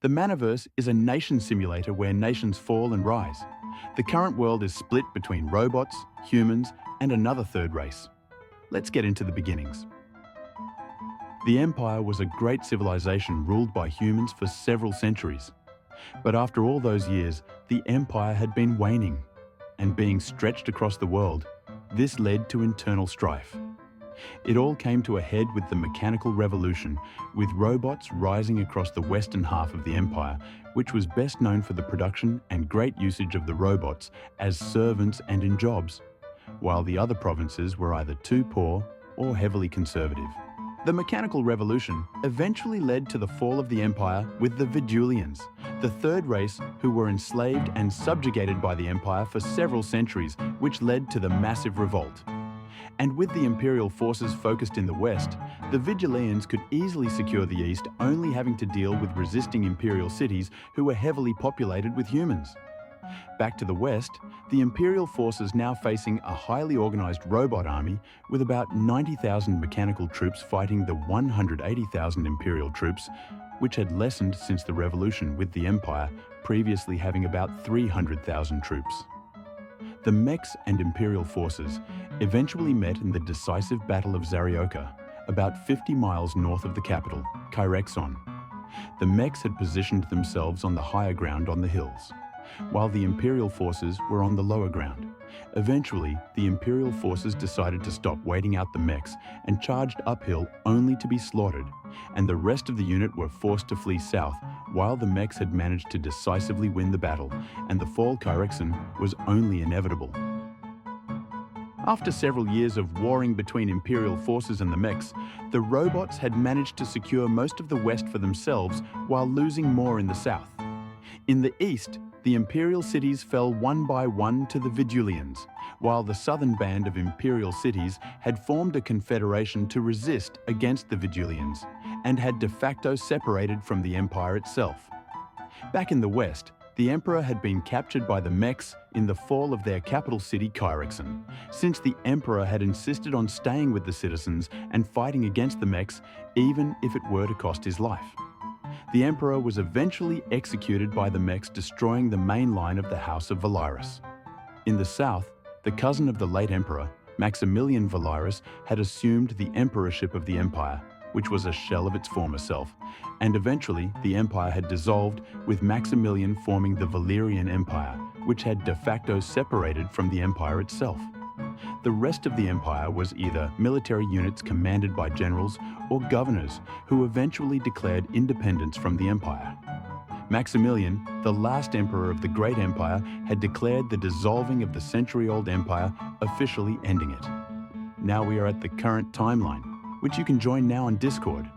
The Manaverse is a nation simulator where nations fall and rise. The current world is split between robots, humans, and another third race. Let's get into the beginnings. The Empire was a great civilization ruled by humans for several centuries. But after all those years, the Empire had been waning, and being stretched across the world, this led to internal strife. It all came to a head with the Mechanical Revolution, with robots rising across the western half of the Empire, which was best known for the production and great usage of the robots as servants and in jobs, while the other provinces were either too poor or heavily conservative. The Mechanical Revolution eventually led to the fall of the Empire with the Vidulians, the third race who were enslaved and subjugated by the Empire for several centuries, which led to the massive revolt. And with the Imperial forces focused in the west, the Vidulians could easily secure the east, only having to deal with resisting Imperial cities who were heavily populated with humans. Back to the west, the Imperial forces now facing a highly organized robot army with about 90,000 mechanical troops fighting the 180,000 Imperial troops, which had lessened since the revolution, with the Empire previously having about 300,000 troops. The mechs and Imperial forces eventually met in the decisive Battle of Zarioka, about 50 miles north of the capital, Kyrexon. The mechs had positioned themselves on the higher ground on the hills, while the Imperial forces were on the lower ground. Eventually, the Imperial forces decided to stop waiting out the mechs and charged uphill only to be slaughtered, and the rest of the unit were forced to flee south, while the mechs had managed to decisively win the battle, and the fall Kyrexon was only inevitable. After several years of warring between Imperial forces and the mechs, the robots had managed to secure most of the west for themselves while losing more in the south. In the east, the Imperial cities fell one by one to the Vidulians, while the southern band of Imperial cities had formed a confederation to resist against the Vidulians and had de facto separated from the Empire itself. Back in the west, the Emperor had been captured by the mechs in the fall of their capital city, Kyrexon, since the Emperor had insisted on staying with the citizens and fighting against the mechs, even if it were to cost his life. The Emperor was eventually executed by the mechs, destroying the main line of the House of Velaris. In the south, the cousin of the late Emperor, Maximilian Velaris, had assumed the emperorship of the Empire, which was a shell of its former self, and eventually the Empire had dissolved, with Maximilian forming the Valerian Empire, which had de facto separated from the Empire itself. The rest of the Empire was either military units commanded by generals or governors who eventually declared independence from the Empire. Maximilian, the last emperor of the Great Empire, had declared the dissolving of the century-old empire, officially ending it. Now we are at the current timeline, which you can join now on Discord.